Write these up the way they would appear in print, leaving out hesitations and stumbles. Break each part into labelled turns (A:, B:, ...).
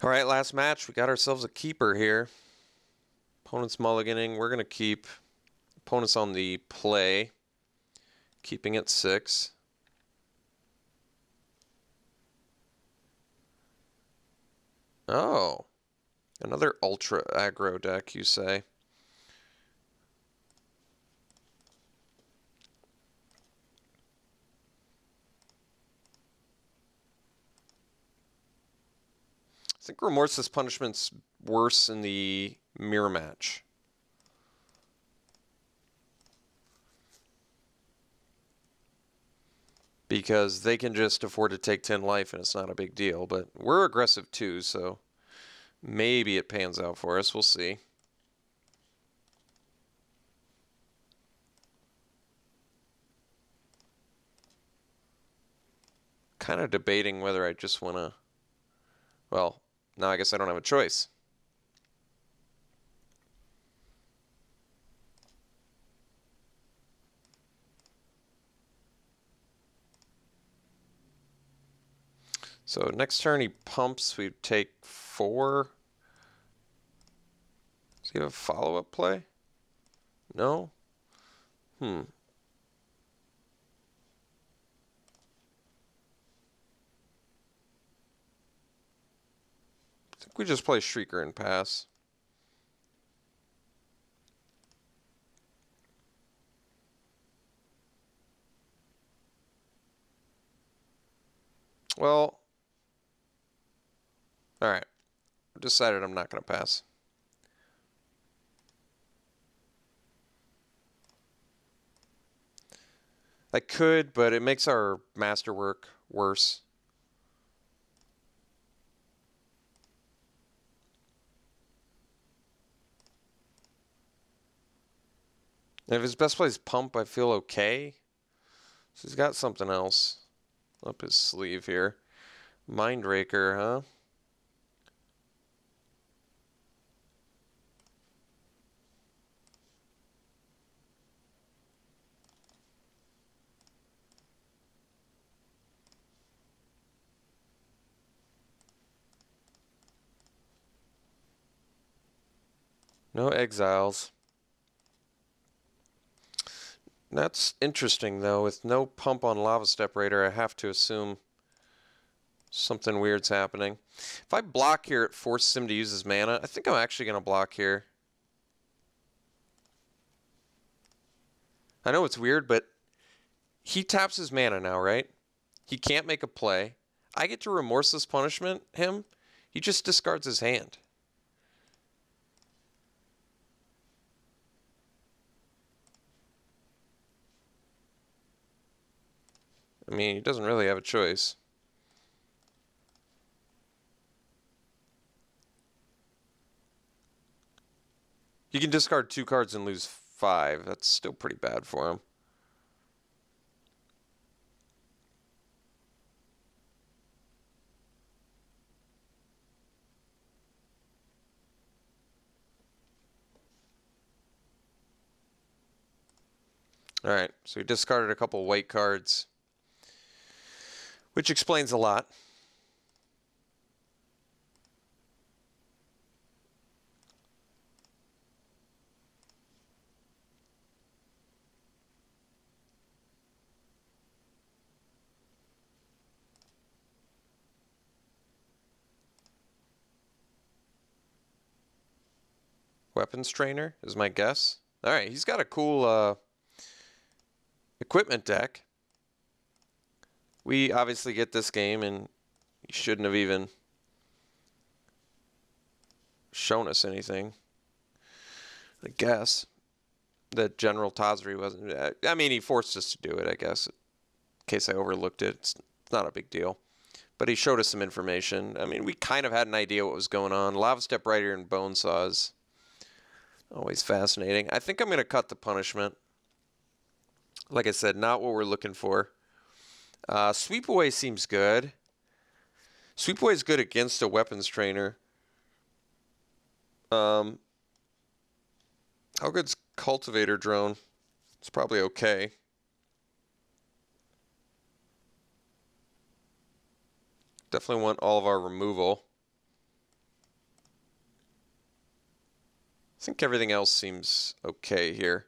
A: All right, last match. We got ourselves a keeper here. Opponent's mulliganing. We're going to keep opponents on the play, keeping it 6. Oh, another ultra aggro deck, you say? I think Remorseless Punishment's worse in the mirror match. Because they can just afford to take 10 life and it's not a big deal. But we're aggressive too, so maybe it pans out for us. We'll see. Kind of debating whether I just want to... Well, now I guess I don't have a choice. So next turn he pumps, we take 4. Does he have a follow-up play? No? I think we just play Shrieker and pass. Well, alright. I've decided I'm not going to pass. I could, but it makes our masterwork worse. And if his best play is pump, I feel okay. So he's got something else up his sleeve here. Mindraker, huh? No exiles. That's interesting, though. With no pump on Lava Step Raider, I have to assume something weird's happening. If I block here, it forces him to use his mana. I think I'm actually going to block here. I know it's weird, but he taps his mana now, right? He can't make a play. I get to Remorseless Punishment him. He just discards his hand. I mean, he doesn't really have a choice. He can discard 2 cards and lose 5. That's still pretty bad for him. Alright, so he discarded a couple white cards, which explains a lot. Weapons Trainer is my guess. Alright, he's got a cool equipment deck. We obviously get this game, and he shouldn't have even shown us anything. I guess that General Tazri wasn't... I mean, he forced us to do it, I guess. In case I overlooked it. It's not a big deal. But he showed us some information. I mean, we kind of had an idea what was going on. Lava Step Rider and Bonesaws. Always fascinating. I think I'm going to cut the punishment. Like I said, not what we're looking for. Sweep Away seems good. Sweep Away is good against a Weapons Trainer. How good's Cultivator Drone? It's probably okay. Definitely want all of our removal. think everything else seems okay here.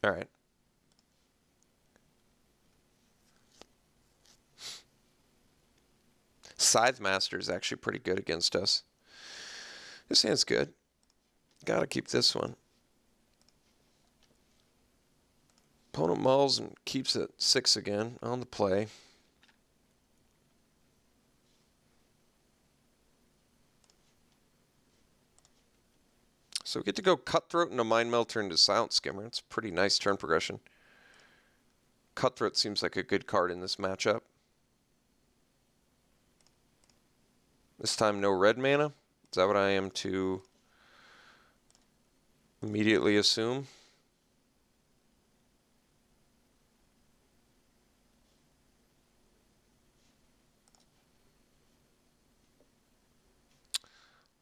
A: All right. Scythe Master is actually pretty good against us. This hand's good. Gotta keep this one. Opponent mulls and keeps it 6 again on the play. So we get to go Cutthroat into Mind Melter into Silent Skimmer. It's a pretty nice turn progression. Cutthroat seems like a good card in this matchup. This time no red mana. Is that what I am to immediately assume?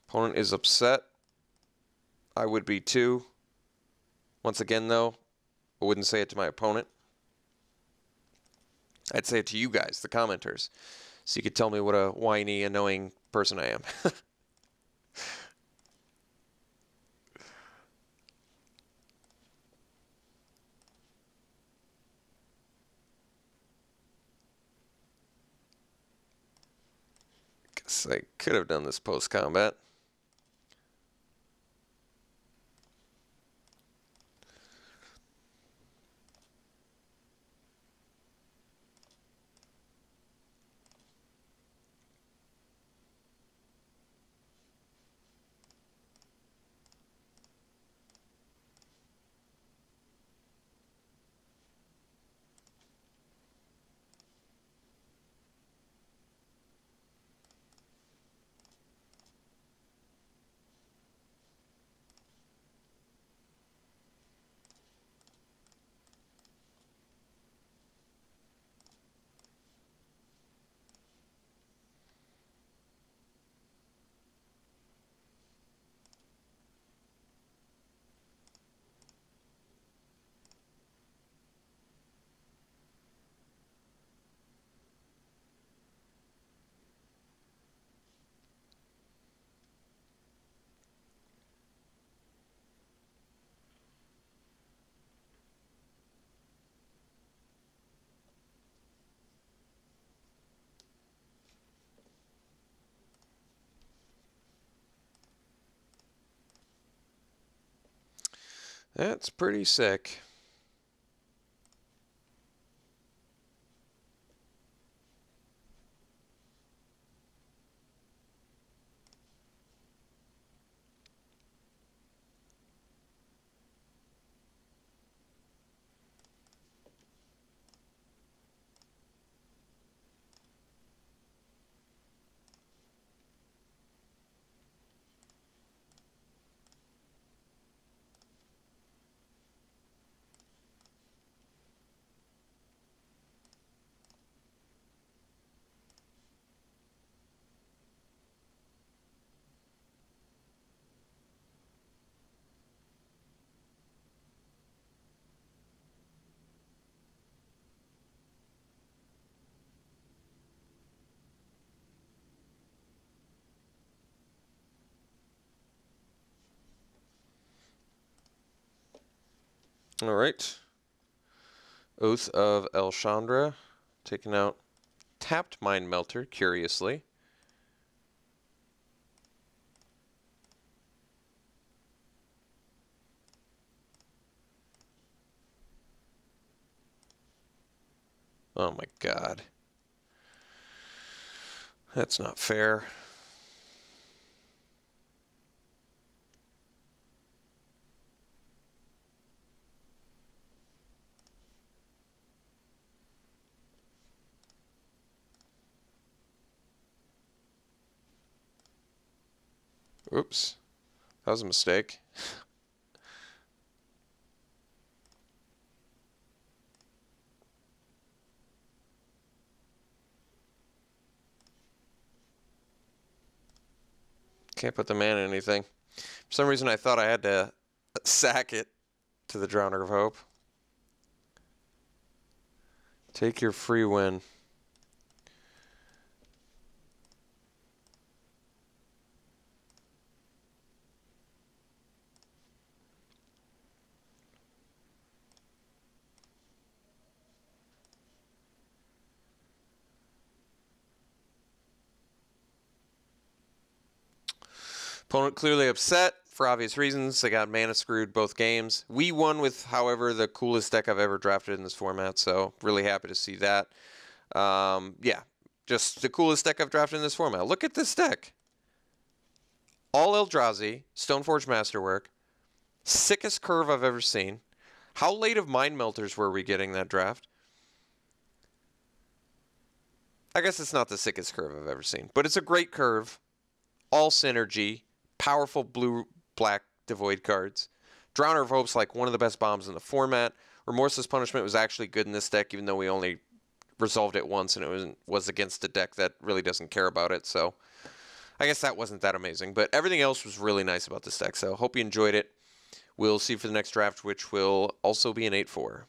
A: Opponent is upset. I would be too. Once again, though, I wouldn't say it to my opponent. I'd say it to you guys, the commenters, so you could tell me what a whiny, annoying person I am. Guess I could have done this post-combat. That's pretty sick. All right. Oath of Elshandra, taking out tapped Mind Melter, curiously. Oh my god. That's not fair. Oops. That was a mistake. Can't put the mana in anything. For some reason I thought I had to sack it to the Drowner of Hope. Take your free win. Opponent clearly upset for obvious reasons. They got mana screwed both games. We won with, however, the coolest deck I've ever drafted in this format, so really happy to see that. Yeah, just the coolest deck I've drafted in this format. Look at this deck. All Eldrazi, Stoneforge Masterwork, sickest curve I've ever seen. How late of Mind Melters were we getting that draft? I guess it's not the sickest curve I've ever seen, but it's a great curve. All synergy, powerful blue-black devoid cards. Drowner of Hope's like one of the best bombs in the format. Remorseless Punishment was actually good in this deck, even though we only resolved it once, and it was against a deck that really doesn't care about it, so I guess that wasn't that amazing. But everything else was really nice about this deck, so hope you enjoyed it. We'll see you for the next draft, which will also be an 8-4.